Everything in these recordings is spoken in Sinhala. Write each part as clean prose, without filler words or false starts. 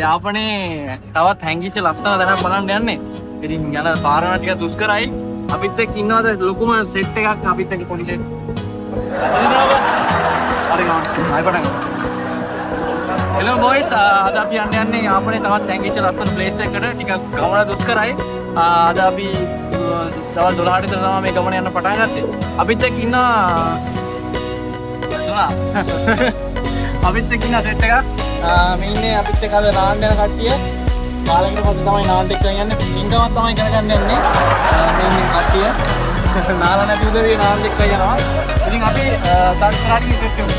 යාපනයේ තවත් හැංගිච්ච ලස්සන තැනක් බලන්න යන්නේ. ඉතින් යන පාරණ ටික දුෂ්කරයි. අපිත් එක්ක ඉන්නවද ලොකුම සෙට් එකක් අපිත් එක්ක පොඩි සෙට්. හරි ගන්න. ආයි පටන් ගමු. Hello boys, අද අපි යන්නේ යාපනයේ තවත් හැංගිච්ච ලස්සන ප්ලේස් එකකට. ටිකක් ගමන දුෂ්කරයි. අද අපි දවල් 12ට විතර තමයි මේ ගමන යන්න පටන් ගත්තේ. අපිත් එක්ක ඉන්න අපිත් එක්ක ඉන්න සෙට් එකක්. මේ ඉන්නේ අපිත් එක්ක අද නාන්න යන කට්ටිය. කාලෙකට පස්සේ තමයි නාන්න එක්ක යන්නේ. පින්කමක් තමයි කරගන්න යන්නේ. මේ ඉන්නේ කට්ටිය. නාලා නැති උදවිය නාන්න එක්ක යනවා. ඉතින් අපි තත්ත්‍රාටි සෙට් එකක්.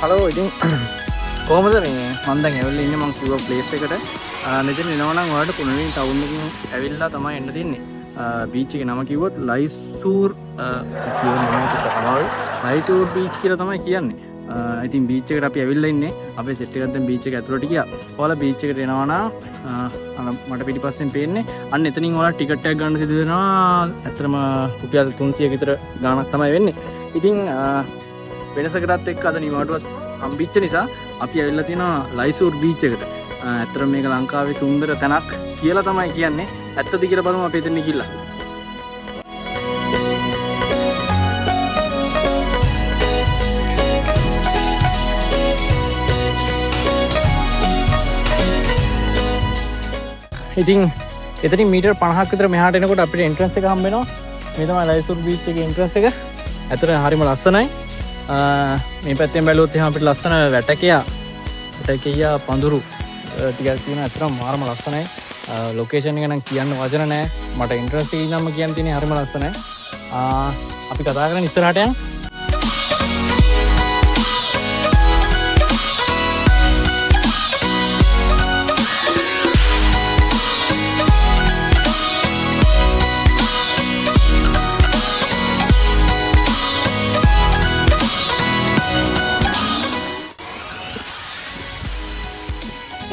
හලෝ ඉතින් කොහමද මේ මම දැන් ඇවිල්ලා ඉන්නේ මම කිව්ව ප්ලේස් එකට. මෙතන එනවා නම් ඔයාලට පුනරුලින් ටවුන් එකකින් ඇවිල්ලා තමයි එන්න දෙන්නේ. බීච් එකේ නම කිව්වොත් ලයිසූර් කියන නම තමයි. ලයිසූර් බීච් කියලා තමයි කියන්නේ. ඉතින් බීච් එකට අපි ඇවිල්ලා ඉන්නේ. අපේ සෙට් එකත් දැන් බීච් එක ඇතුළට ගියා. ඔයාලා බීච් එකට එනවා නම් මට පිටිපස්සෙන් පේන්නේ අන්න එතනින් ඔයාලා ටිකට් එකක් ගන්න සිදු වෙනවා. ඇත්තටම රුපියල් 300 විතර ගාණක් තමයි වෙන්නේ. ඉතින් වෙනසකටත් එක්ක අද නිවාඩුවත් හම්බෙච්ච නිසා අපි ඇවිල්ලා තියෙනවා ලයිසූර් බීච් එකට. ඇත්තටම මේක ලංකාවේ සුන්දර තැනක් කියලා තමයි කියන්නේ. ඇත්තද කියලා බලමු අපි එතන ගිහිල්ලා. ඉතින් එතනින් මීටර් 50ක් විතර මෙහාට එනකොට අපිට එන්ට්‍රන්ස් එක හම්බ වෙනවා. මේ තමයි ලයිසූර් බීච් එකේ එන්ට්‍රන්ස් එක. ඇත්තට හරිම ලස්සනයි. මේ පැත්තෙන් බැලුවොත් එහෙනම් අපිට ලස්සන වැටකියා පඳුරු ටිකක් තියෙනවා. ඇත්තටම මාරම ලස්සනයි. ලොකේෂන් එක නම් කියන්න වචන නැහැ. මට එන්ට්‍රන්ස් එකේ ඉන්නම කියන්න තියෙන්නේ හරිම ලස්සනයි. අපි කතා කරන්නේ ඉස්සරහට යන්න.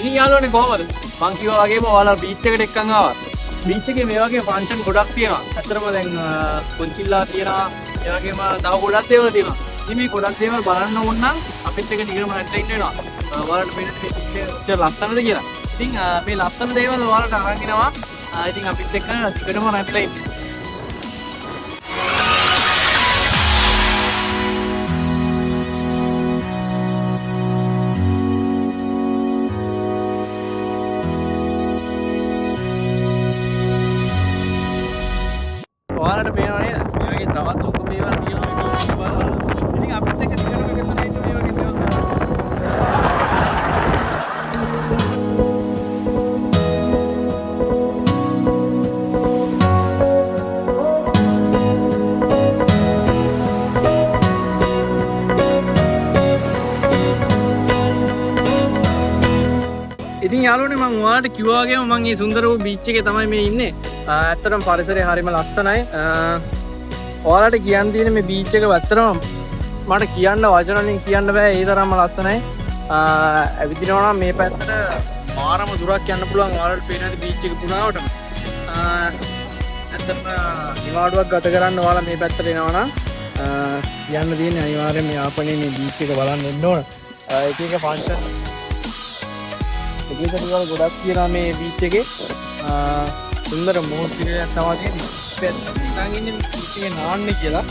ඉතින් යාළුවනේ කොහමද? මං කිව්වා වගේම ඔයාලා බීච් එකට එක්කන් ආවා. බීච් එකේ මේ වගේ ෆන්ක්ෂන් ගොඩක් තියෙනවා. ඇත්තටම දැන් පොන්චිල්ලා තියෙනවා. ඒ වගේම තව ගොඩක් දේවල් තියෙනවා. ඉතින් මේ ගොඩක් දේවල් බලන්න ඕන නම් අපිත් එක්ක නිකම්ම රැඳලා ඉන්න වෙනවා. ඔයාලට මේ බීච් එක ලස්සනද කියලා. ඉතින් මේ ලස්සන දේවල් ඔයාලට අරන් එනවා. ඉතින් අපිත් එක්ක ටිකටම රැඳලා ඉන්න. ඔයාලට පේනව නේද? මේ වගේ තවත් ලොකු දේවල් තියෙනවා මේ බීච් එක බලන්න. ඉතින් අපිත් එක්ක ටිකටම ගෙතන ඉන්න මේ වගේ දේවල්. ඉතින් යාළුවනේ මම ඔයාලට කිව්වා වගේම මම මේ සුන්දර වූ බීච් එකේ තමයි මේ ඉන්නේ. ඇත්තටම පරිසරය හරිම ලස්සනයි. ඔයාලට කියන්න තියෙන මේ බීච් එක ඇත්තටම මට කියන්න වචන වලින් කියන්න බෑ. ඒ තරම්ම ලස්සනයි. ඇවිදිනවා නම් මේ පැත්තට මාරම දුරක් යන්න පුළුවන්. ඔයාලට පේනද බීච් එක පුරාවටම. ඇත්තටම නිවාඩුවක් ගත කරන්න ඔයාලා මේ පැත්තට එනවා නම් කියන්න තියෙන්නේ අනිවාර්යයෙන් මේ යාපනයේ මේ බීච් එක බලන්න එන්න ඕන. එක එක ෆන්ක්ෂන් ඒකේ දේවල් ගොඩක් තියෙනවා මේ බීච් එකේ. සුන්දර මෝස්තිරයක් තමයි තියෙන්නේ. පැත්තට නිකන් ඉන්නේ බීච් එකේ නාන්නේ කියලා.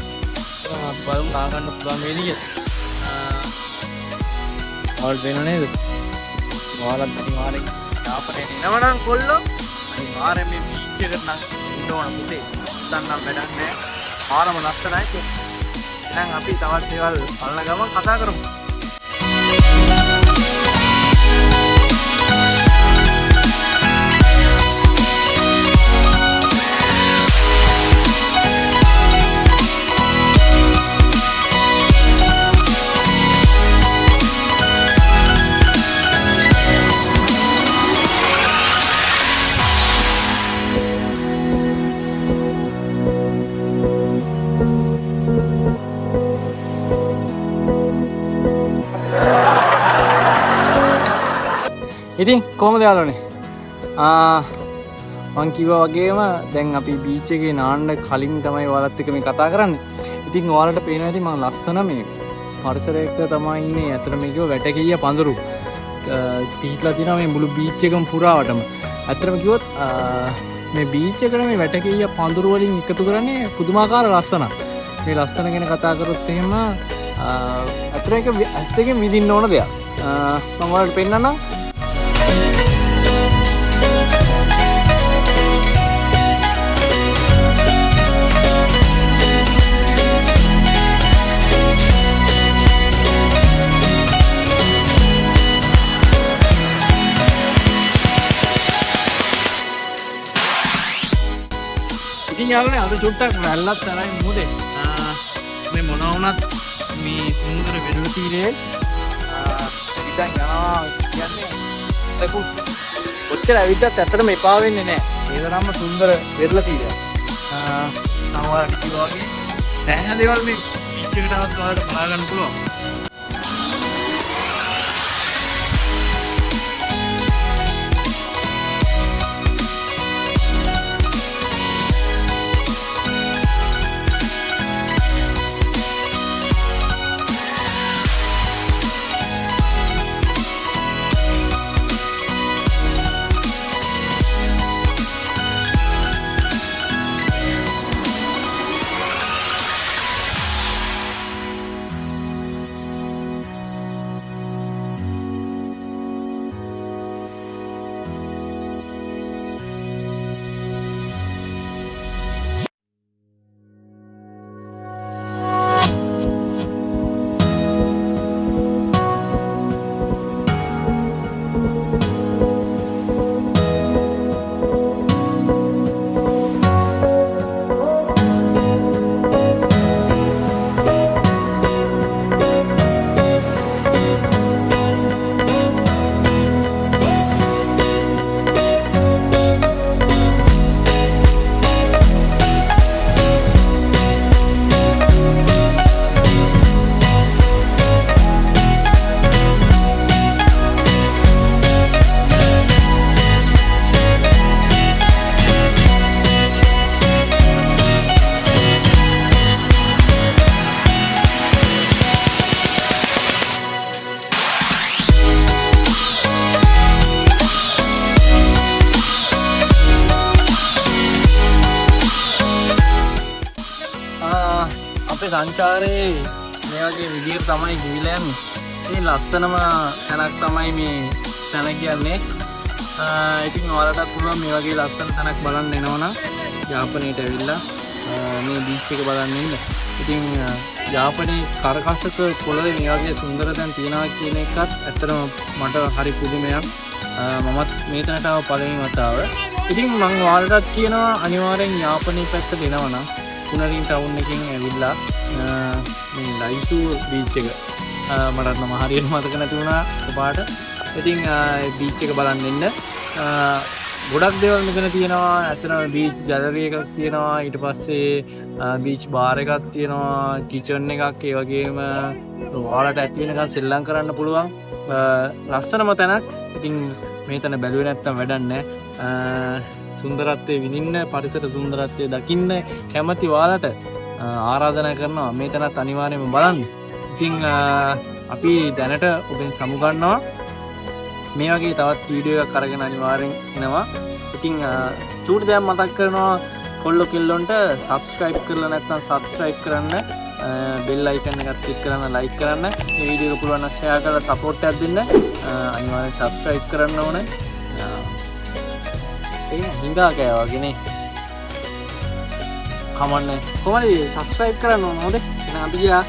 අපි බලමු නා ගන්න පුළුවන් වේද කියලා. ඔයාලට වෙනව නේද? ඔයාලත් අනිවාර්යෙන් යාපනයේ එනවා නම් කොල්ලෝ අනිවාර්යෙන් මේ බීච් එකට නම් ඉන්න ඕන පුතේ. නවත්තන්නම් වැඩක් නැහැ. ආරම ලස්සනයි. එහෙනම් අපි තවත් දේවල් බලන ගමන් කතා කරමු. ඉතින් කොහොමද යාළුවනේ? මං කිව්වා වගේම දැන් අපි බීච් එකේ නාන්න කලින් තමයි ඔයාලත් එක්ක මේ කතා කරන්නේ. ඉතින් ඔයාලට පේනවා ඇති මම ලස්සන මේ පරිසරයක තමයි ඉන්නේ. අතන මේක වැටකීය පඳුරු පිහිටලා තියෙනවා මේ මුළු බීච් එකම පුරාවටම. අතරම කිව්වොත් මේ බීච් එකට මේ වැටකීය පඳුරු වලින් එකතු කරන්නේ පුදුමාකාර ලස්සනක්. මේ ලස්සන ගැන කතා කරොත් එහෙම අතන එක ඇස් දෙකෙන් විඳින්න ඕන දෙයක්. මම ඔයාලට පෙන්නන්නම්. ඉතින් යාළුවනේ අද චුට්ටක් වැල්ලක් තරයි මුදේ. මේ මොන වුණත් මේ සුන්දර වෙරුව තීරයේ ඉතින් යනවා කියන්නේ ලකු ඔච්චර ඇවිද්දත් ඇත්තටම එපා වෙන්නේ නැහැ. ඒ තරම්ම සුන්දර වෙරළ තීරයක්. සමහරවිට කිව්වා වගේ සෑහෙන දේවල් මේ බීච් එකට આવත් ඔයාලට බලා ගන්න පුළුවන්. සංචාරයේ මේ වගේ විදිහට තමයි ගිහිලා යන්නේ. මේ ලස්සනම තැනක් තමයි මේ තැන කියන්නේ. ඉතින් ඔයාලටත් පුළුවන් මේ වගේ ලස්සන තැනක් බලන්න එනවනම් යාපනයට ඇවිල්ලා මේ බීච් එක බලන්න ඉන්න. ඉතින් යාපනයේ කරකසක පොළවේ මේ වගේ සුන්දර තැන් තියනවා කියන එකත් ඇත්තටම මට හරි පුදුමයක්. මමත් මේ තැනට ආව පළවෙනි වතාව. ඉතින් මම ඔයාලටත් කියනවා අනිවාර්යෙන් යාපනයේ පැත්තට එනවනම් පුනරින් ටවුන් එකකින් ඇවිල්ලා මේ ලයිසූර් බීච් එක මට නම් හරියට මතක නැති වුණා ඔපාට. ඉතින් බීච් එක බලන්න එන්න. ගොඩක් දේවල් මෙතන තියෙනවා. ඇත්තටම බීච් ගැලරි එකක් තියෙනවා. ඊට පස්සේ බීච් බාර් එකක් තියෙනවා. කිචන් එකක්, ඒ වගේම ඔයාලට ඇති වෙනකන් සෙල්ලම් කරන්න පුළුවන් ලස්සනම තැනක්. ඉතින් මේ තැන බැලුවේ නැත්තම් වැඩක් නැහැ. සුන්දරත්වයේ විඳින්න, පරිසර සුන්දරත්වයේ දකින්න කැමති ඔයාලට ආරාධනා කරනවා මේ තැනත් අනිවාර්යයෙන්ම බලන්න. ඉතින් අපි දැනට ඔබෙන් සමුගන්නවා. මේ වගේ තවත් වීඩියෝ එකක් අරගෙන අනිවාර්යෙන් එනවා. ඉතින් චූටි දෙයක් මතක් කරනවා කොල්ලෝ කෙල්ලොන්ට subscribe කරලා නැත්නම් subscribe කරන්න, bell icon එකත් click කරන්න, like කරන්න. මේ වීඩියෝ එක පුළුවන් නම් share කරලා support එකක් දෙන්න. අනිවාර්යෙන් subscribe කරන්න ඕනේ. ඒ හිඟා කෑවා වගේ නේ. කමන්න කොමලි සබස්ක්‍රයිබ් කරන්න ඕන හොඳේ එහෙනම් අපි ගියා